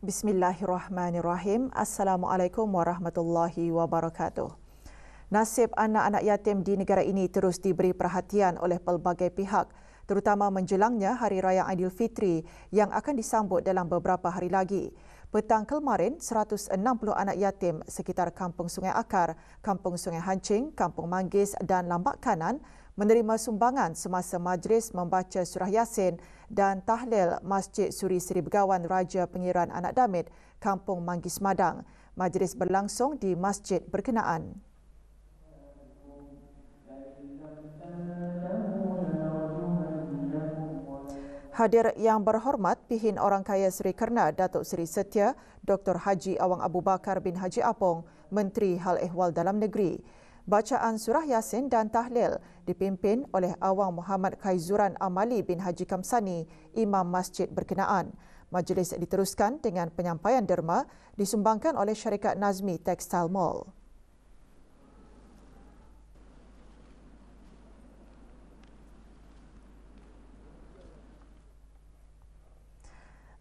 Bismillahirrahmanirrahim. Assalamualaikum warahmatullahi wabarakatuh. Nasib anak-anak yatim di negara ini terus diberi perhatian oleh pelbagai pihak, terutama menjelangnya Hari Raya Aidilfitri yang akan disambut dalam beberapa hari lagi. Petang kemarin, 160 anak yatim sekitar Kampung Sungai Akar, Kampung Sungai Hancing, Kampung Manggis dan Lambak Kanan menerima sumbangan semasa majlis membaca surah Yasin dan tahlil Masjid Suri Seri Begawan Raja Pengiran Anak Damit, Kampung Manggis Madang. Majlis berlangsung di masjid berkenaan. Hadir yang berhormat Pihin Orang Kaya Seri Kerna Datuk Seri Setia Dr. Haji Awang Abu Bakar bin Haji Apong, Menteri Hal Ehwal Dalam Negeri. Bacaan surah Yasin dan tahlil dipimpin oleh Awang Muhammad Khaizuran Amali bin Haji Kamsani, Imam Masjid berkenaan. Majlis diteruskan dengan penyampaian derma disumbangkan oleh syarikat Nazmi Textile Mall.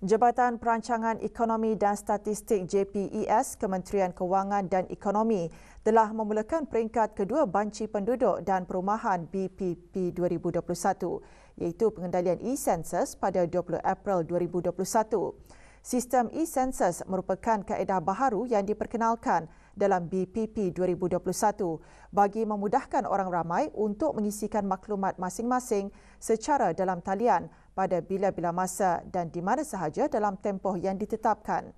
Jabatan Perancangan Ekonomi dan Statistik JPES, Kementerian Kewangan dan Ekonomi telah memulakan peringkat kedua banci penduduk dan perumahan BPP 2021 iaitu pengendalian e-Census pada 20 April 2021. Sistem e-Census merupakan kaedah baharu yang diperkenalkan dalam BPP 2021 bagi memudahkan orang ramai untuk mengisikan maklumat masing-masing secara dalam talian pada bila-bila masa dan di mana sahaja dalam tempoh yang ditetapkan.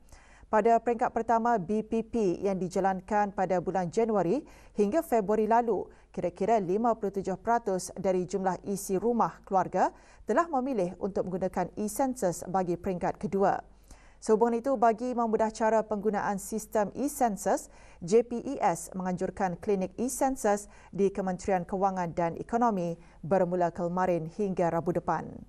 Pada peringkat pertama BPP yang dijalankan pada bulan Januari hingga Februari lalu, kira-kira 57% dari jumlah isi rumah keluarga telah memilih untuk menggunakan e-Census bagi peringkat kedua. Sehubungan itu, bagi memudah cara penggunaan sistem e-Census, JPES menganjurkan klinik e-Census di Kementerian Kewangan dan Ekonomi bermula kemarin hingga Rabu depan.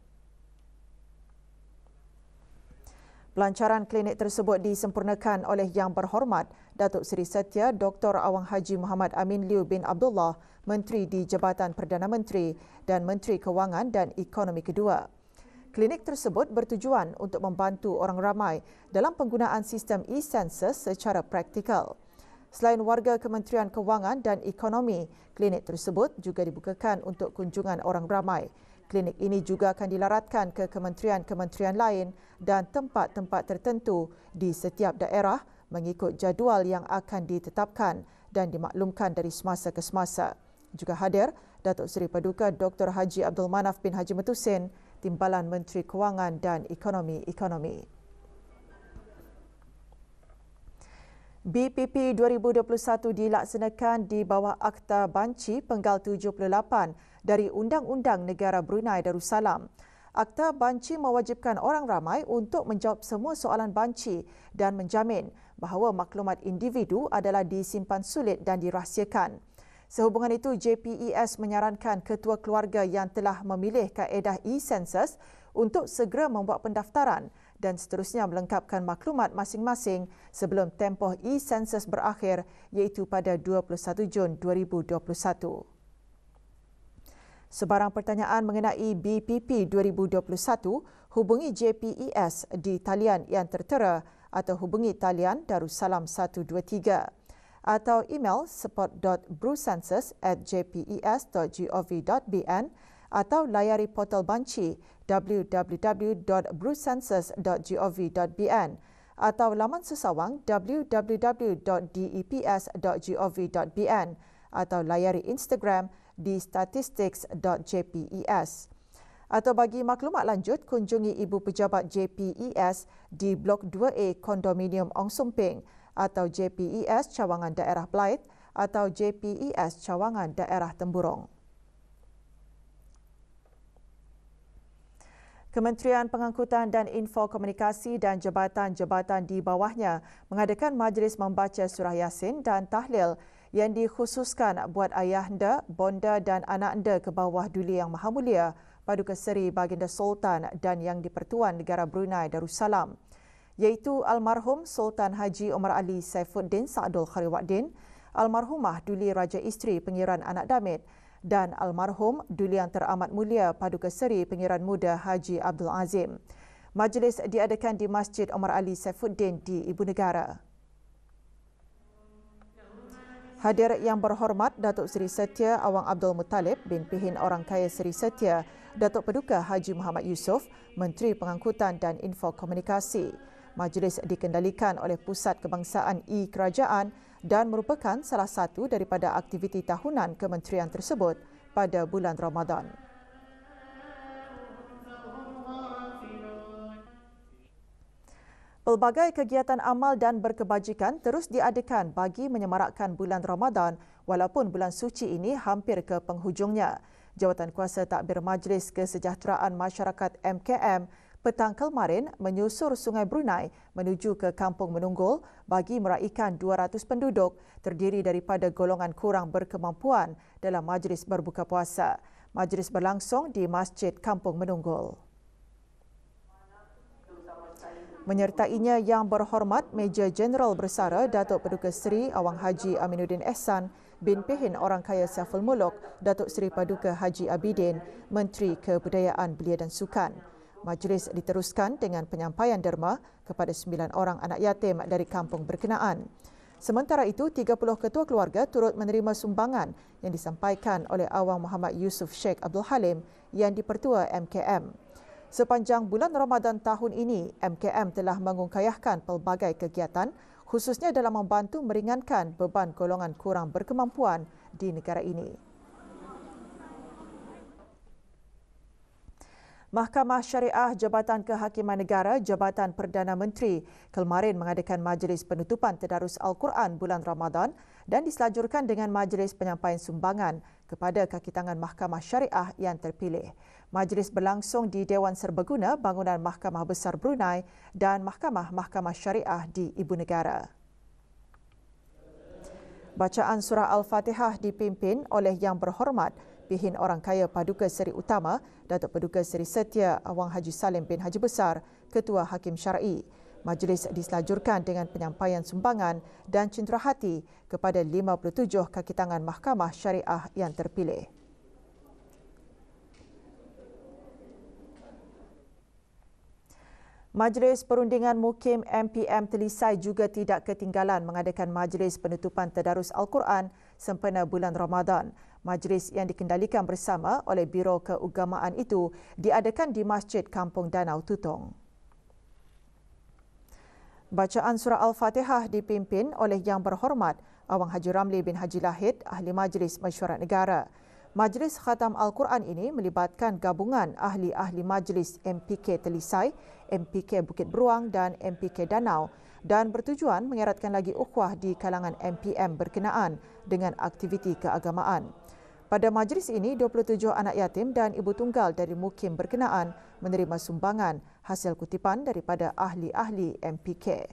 Pelancaran klinik tersebut disempurnakan oleh Yang Berhormat Datuk Seri Setia Dr. Awang Haji Muhammad Amin Liu bin Abdullah, Menteri di Jabatan Perdana Menteri dan Menteri Kewangan dan Ekonomi kedua. Klinik tersebut bertujuan untuk membantu orang ramai dalam penggunaan sistem e-Census secara praktikal. Selain warga Kementerian Kewangan dan Ekonomi, klinik tersebut juga dibukakan untuk kunjungan orang ramai. Klinik ini juga akan dilaratkan ke kementerian-kementerian lain dan tempat-tempat tertentu di setiap daerah mengikut jadual yang akan ditetapkan dan dimaklumkan dari semasa ke semasa. Juga hadir Datuk Seri Paduka Dr. Haji Abdul Manaf bin Haji Metusin, Timbalan Menteri Kewangan dan Ekonomi. BPP 2021 dilaksanakan di bawah Akta Banci Penggal 78 dari Undang-Undang Negara Brunei Darussalam. Akta Banci mewajibkan orang ramai untuk menjawab semua soalan banci dan menjamin bahawa maklumat individu adalah disimpan sulit dan dirahsiakan. Sehubungan itu, JPES menyarankan ketua keluarga yang telah memilih kaedah e-Census untuk segera membuat pendaftaran dan seterusnya melengkapkan maklumat masing-masing sebelum tempoh e-Census berakhir iaitu pada 21 Jun 2021. Sebarang pertanyaan mengenai BPP 2021, hubungi JPES di talian yang tertera atau hubungi talian Darussalam 123 atau email support.brucensus@jpes.gov.bn atau layari portal banci www.brucensus.gov.bn atau laman sesawang www.deps.gov.bn atau layari Instagram di statistics.jpes. Atau bagi maklumat lanjut, kunjungi Ibu Pejabat JPES di Blok 2A Kondominium Ong Sumping atau JPES Cawangan Daerah Belait atau JPES Cawangan Daerah Temburong. Kementerian Pengangkutan dan Infokomunikasi dan jabatan-jabatan di bawahnya mengadakan majlis membaca surah Yasin dan tahlil yang dikhususkan buat ayahanda, bonda dan anak anda ke bawah Duli Yang Maha Mulia Paduka Seri Baginda Sultan dan Yang di-Pertuan Negara Brunei Darussalam, iaitu Almarhum Sultan Haji Omar Ali Saifuddin Saadul Khariwaddin, Almarhumah Duli Raja Isteri Pengiran Anak Damit dan Almarhum Duli Yang Teramat Mulia Paduka Seri Pengiran Muda Haji Abdul Azim. Majlis diadakan di Masjid Omar Ali Saifuddin di Ibu Negara. Hadir yang berhormat Datuk Seri Setia Awang Abdul Muttalib bin Pihin Orang Kaya Seri Setia, Datuk Paduka Haji Muhammad Yusof, Menteri Pengangkutan dan Infokomunikasi. Majlis dikendalikan oleh Pusat Kebangsaan E-Kerajaan dan merupakan salah satu daripada aktiviti tahunan kementerian tersebut pada bulan Ramadan. Pelbagai kegiatan amal dan berkebajikan terus diadakan bagi menyemarakkan bulan Ramadan walaupun bulan suci ini hampir ke penghujungnya. Jawatankuasa Takbir Majlis Kesejahteraan Masyarakat MKM petang kemarin menyusur Sungai Brunei menuju ke Kampung Menunggul bagi meraikan 200 penduduk terdiri daripada golongan kurang berkemampuan dalam majlis berbuka puasa. Majlis berlangsung di Masjid Kampung Menunggul. Menyertainya yang berhormat Major Jeneral Bersara Datuk Paduka Seri Awang Haji Aminuddin Ehsan bin Pihin Orang Kaya Saiful Muluk, Datuk Seri Paduka Haji Abidin, Menteri Kebudayaan Belia dan Sukan. Majlis diteruskan dengan penyampaian derma kepada 9 orang anak yatim dari kampung berkenaan. Sementara itu, 30 ketua keluarga turut menerima sumbangan yang disampaikan oleh Awang Muhammad Yusof Sheikh Abdul Halim yang dipertua MKM. Sepanjang bulan Ramadan tahun ini, MKM telah mengungkayahkan pelbagai kegiatan khususnya dalam membantu meringankan beban golongan kurang berkemampuan di negara ini. Mahkamah Syariah Jabatan Kehakiman Negara Jabatan Perdana Menteri kemarin mengadakan majlis penutupan Tadarus Al-Quran bulan Ramadan dan diselajurkan dengan majlis penyampaian sumbangan kepada kaki tangan Mahkamah Syariah yang terpilih. Majlis berlangsung di Dewan Serbaguna Bangunan Mahkamah Besar Brunei dan Mahkamah Syariah di Ibu Negara. Bacaan surah Al-Fatihah dipimpin oleh Yang Berhormat Pihin Orang Kaya Paduka Seri Utama Datuk Paduka Seri Setia Awang Haji Salim bin Haji Besar, Ketua Hakim Syar'i. Majlis diselajurkan dengan penyampaian sumbangan dan cenderahati kepada 57 kaki tangan Mahkamah Syariah yang terpilih. Majlis Perundingan Mukim MPM Telisai juga tidak ketinggalan mengadakan majlis penutupan Tadarus Al-Quran sempena bulan Ramadan. Majlis yang dikendalikan bersama oleh Biro Keagamaan itu diadakan di Masjid Kampung Danau Tutong. Bacaan surah Al-Fatihah dipimpin oleh Yang Berhormat Awang Haji Ramli bin Haji Lahid, Ahli Majlis Mesyuarat Negara. Majlis Khatam Al-Quran ini melibatkan gabungan ahli-ahli majlis MPK Telisai, MPK Bukit Beruang dan MPK Danau dan bertujuan mengeratkan lagi ukhuwah di kalangan MPM berkenaan dengan aktiviti keagamaan. Pada majlis ini, 27 anak yatim dan ibu tunggal dari mukim berkenaan menerima sumbangan hasil kutipan daripada ahli-ahli MPK.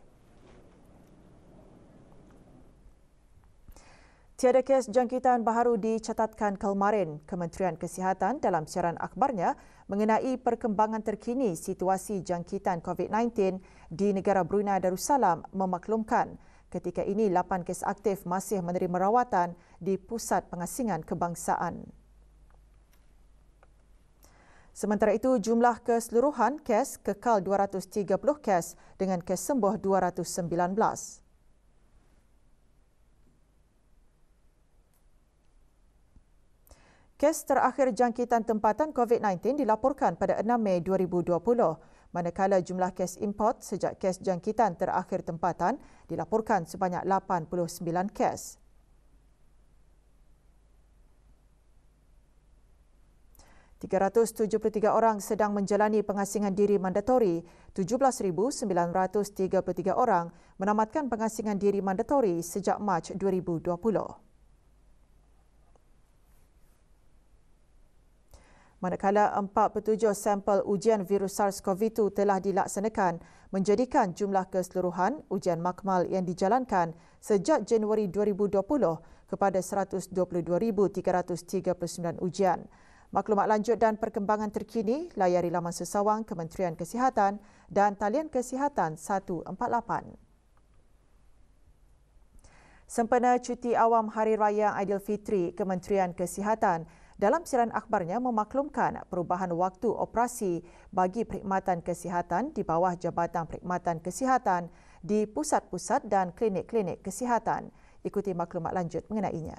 Tiada kes jangkitan baharu dicatatkan kemarin. Kementerian Kesihatan dalam siaran akhbarnya mengenai perkembangan terkini situasi jangkitan COVID-19 di negara Brunei Darussalam memaklumkan ketika ini 8 kes aktif masih menerima rawatan di Pusat Pengasingan Kebangsaan. Sementara itu, jumlah keseluruhan kes kekal 230 kes dengan kes sembuh 219. Kes terakhir jangkitan tempatan COVID-19 dilaporkan pada 6 Mei 2020, manakala jumlah kes import sejak kes jangkitan terakhir tempatan dilaporkan sebanyak 89 kes. ...373 orang sedang menjalani pengasingan diri mandatori, 17,933 orang menamatkan pengasingan diri mandatori sejak Mac 2020. Manakala 47 sampel ujian virus SARS-CoV-2 telah dilaksanakan, menjadikan jumlah keseluruhan ujian makmal yang dijalankan sejak Januari 2020 kepada 122,339 ujian. Maklumat lanjut dan perkembangan terkini layari laman sesawang Kementerian Kesihatan dan talian Kesihatan 148. Sempena cuti awam Hari Raya Aidilfitri, Kementerian Kesihatan dalam siaran akhbarnya memaklumkan perubahan waktu operasi bagi perkhidmatan kesihatan di bawah Jabatan Perkhidmatan Kesihatan di pusat-pusat dan klinik-klinik kesihatan. Ikuti maklumat lanjut mengenainya.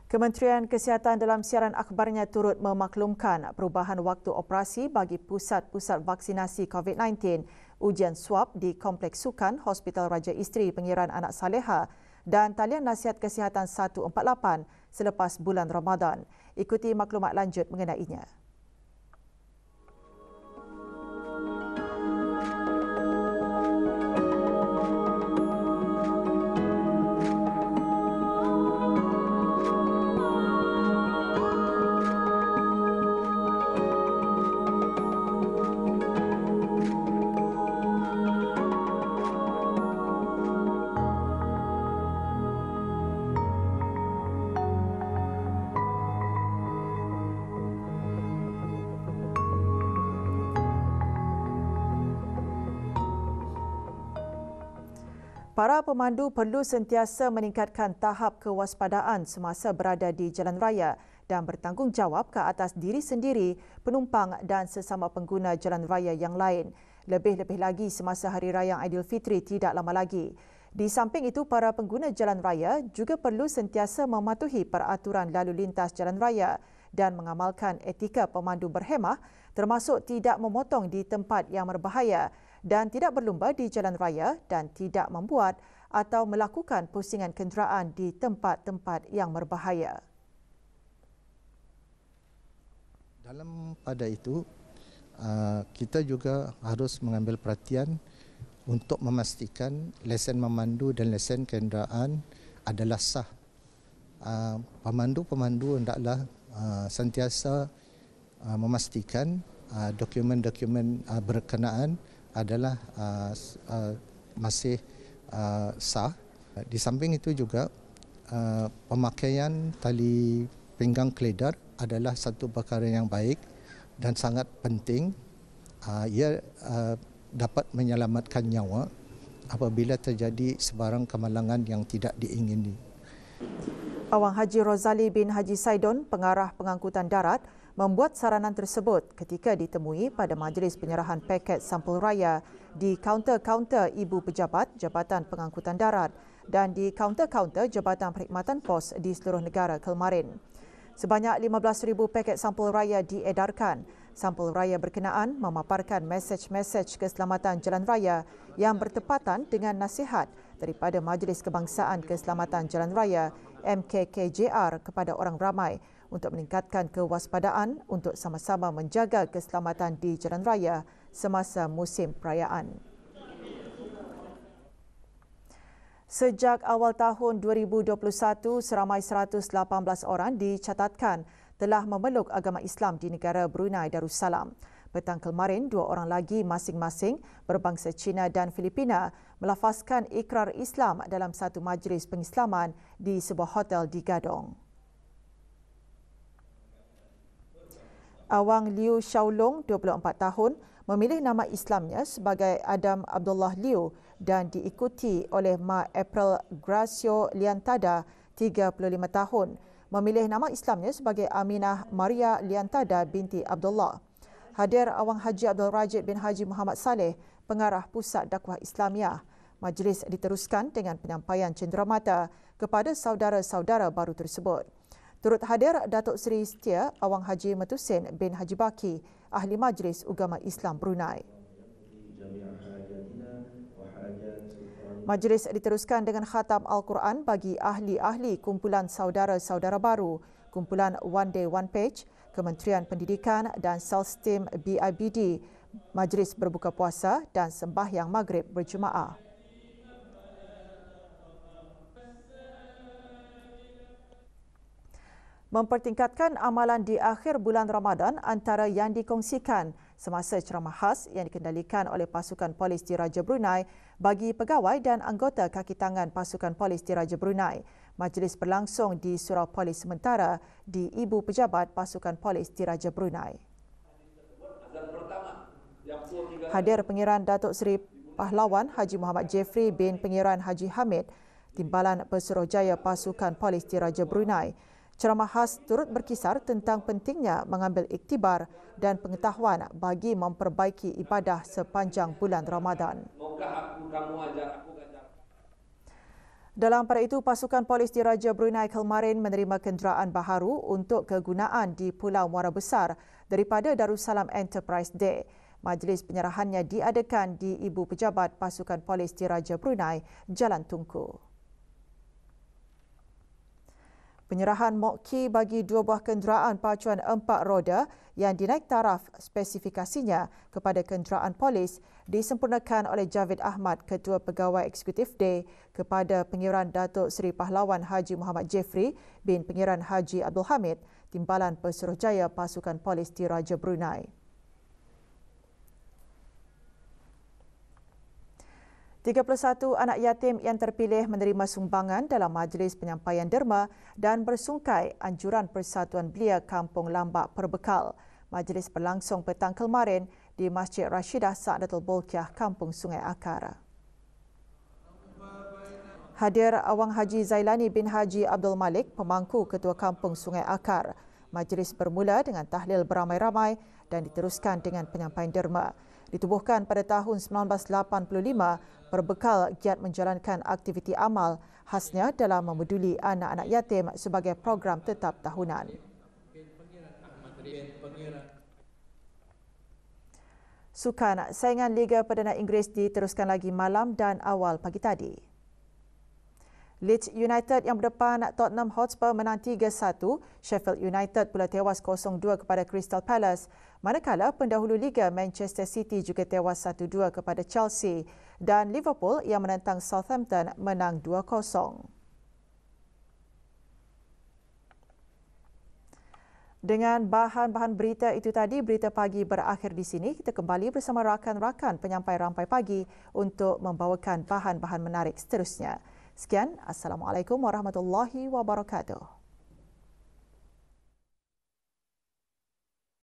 Kementerian Kesihatan dalam siaran akhbarnya turut memaklumkan perubahan waktu operasi bagi pusat-pusat vaksinasi COVID-19, ujian swab di Kompleks Sukan Hospital Raja Isteri Pengiran Anak Saleha dan talian nasihat kesihatan 148 selepas bulan Ramadan. Ikuti maklumat lanjut mengenainya. Para pemandu perlu sentiasa meningkatkan tahap kewaspadaan semasa berada di jalan raya dan bertanggungjawab ke atas diri sendiri, penumpang dan sesama pengguna jalan raya yang lain. Lebih-lebih lagi semasa Hari Raya Aidilfitri tidak lama lagi. Di samping itu, para pengguna jalan raya juga perlu sentiasa mematuhi peraturan lalu lintas jalan raya dan mengamalkan etika pemandu berhemah, termasuk tidak memotong di tempat yang berbahaya dan tidak berlumba di jalan raya dan tidak membuat atau melakukan pusingan kenderaan di tempat-tempat yang berbahaya. Dalam pada itu, kita juga harus mengambil perhatian untuk memastikan lesen memandu dan lesen kenderaan adalah sah. Pemandu-pemandu hendaklah sentiasa memastikan dokumen-dokumen berkenaan adalah masih sah. Di samping itu juga pemakaian tali pinggang keledar adalah satu perkara yang baik dan sangat penting. Ia dapat menyelamatkan nyawa apabila terjadi sebarang kemalangan yang tidak diingini. Awang Haji Rozali bin Haji Saidon, pengarah pengangkutan darat, membuat saranan tersebut ketika ditemui pada majlis penyerahan paket sampel raya di kaunter-kaunter Ibu Pejabat Jabatan Pengangkutan Darat dan di kaunter-kaunter Jabatan Perkhidmatan Pos di seluruh negara kemarin. Sebanyak 15,000 paket sampel raya diedarkan. Sampel raya berkenaan memaparkan mesej-mesej keselamatan jalan raya yang bertepatan dengan nasihat daripada Majlis Kebangsaan Keselamatan Jalan Raya MKKJR kepada orang ramai untuk meningkatkan kewaspadaan untuk sama-sama menjaga keselamatan di jalan raya semasa musim perayaan. Sejak awal tahun 2021, seramai 118 orang dicatatkan telah memeluk agama Islam di negara Brunei Darussalam. Petang kemarin, 2 orang lagi masing-masing berbangsa Cina dan Filipina melafazkan ikrar Islam dalam satu majlis pengislaman di sebuah hotel di Gadong. Awang Liu Xiaolong, 24 tahun, memilih nama Islamnya sebagai Adam Abdullah Liu dan diikuti oleh Ma April Gracio Liantada, 35 tahun, memilih nama Islamnya sebagai Aminah Maria Liantada binti Abdullah. Hadir Awang Haji Abdul Rajid bin Haji Muhammad Saleh, pengarah Pusat Dakwah Islamiah. Majlis diteruskan dengan penyampaian cenderamata kepada saudara-saudara baru tersebut. Turut hadir Datuk Seri Setia Awang Haji Metusin bin Haji Baki, Ahli Majlis Ugama Islam Brunei. Majlis diteruskan dengan khatam Al-Quran bagi ahli-ahli kumpulan saudara-saudara baru, kumpulan One Day One Page, Kementerian Pendidikan dan Selstim BIBD. Majlis berbuka puasa dan sembahyang maghrib berjemaah. mempertingkatkan amalan di akhir bulan Ramadan antara yang dikongsikan semasa ceramah khas yang dikendalikan oleh pasukan polis Diraja Brunei bagi pegawai dan anggota kaki tangan pasukan polis Diraja Brunei. Majlis berlangsung di Surau Polis Sementara di Ibu Pejabat Pasukan Polis Diraja Brunei. Hadir Pengiran Datuk Seri Pahlawan Haji Muhammad Jeffrey bin Pengiran Haji Hamid, Timbalan Pesuruhjaya Pasukan Polis Diraja Brunei. Ceramah khas turut berkisar tentang pentingnya mengambil iktibar dan pengetahuan bagi memperbaiki ibadah sepanjang bulan Ramadan. Dalam pada itu, pasukan polis Diraja Brunei kemarin menerima kenderaan baharu untuk kegunaan di Pulau Muara Besar daripada Darussalam Enterprise Day. Majlis penyerahannya diadakan di Ibu Pejabat Pasukan Polis Diraja Brunei, Jalan Tunku. Penyerahan mokki bagi 2 buah kenderaan pacuan 4 roda yang dinaik taraf spesifikasinya kepada kenderaan polis disempurnakan oleh Javid Ahmad, Ketua Pegawai Eksekutif D, kepada Pengiran Datuk Seri Pahlawan Haji Muhammad Jeffrey bin Pengiran Haji Abdul Hamid, Timbalan Pesuruhjaya Pasukan Polis Diraja Brunei. 31 anak yatim yang terpilih menerima sumbangan dalam majlis penyampaian derma dan bersungkai anjuran Persatuan Belia Kampung Lambak Perbekal. Majlis berlangsung petang kemarin di Masjid Rashidah Sa'datul Bolkiah, Kampung Sungai Akar. Hadir Awang Haji Zailani bin Haji Abdul Malik, pemangku Ketua Kampung Sungai Akar. Majlis bermula dengan tahlil beramai-ramai dan diteruskan dengan penyampaian derma. Ditubuhkan pada tahun 1985, Perbekal giat menjalankan aktiviti amal khasnya dalam memeduli anak-anak yatim sebagai program tetap tahunan. Sukan saingan Liga Perdana Inggeris diteruskan lagi malam dan awal pagi tadi. Leeds United yang berdepan Tottenham Hotspur menang 3-1, Sheffield United pula tewas 0-2 kepada Crystal Palace, manakala pendahulu Liga Manchester City juga tewas 1-2 kepada Chelsea dan Liverpool yang menentang Southampton menang 2-0. Dengan bahan-bahan berita itu tadi, berita pagi berakhir di sini. Kita kembali bersama rakan-rakan penyampai rampai pagi untuk membawakan bahan-bahan menarik seterusnya. Sekian, Assalamualaikum warahmatullahi wabarakatuh.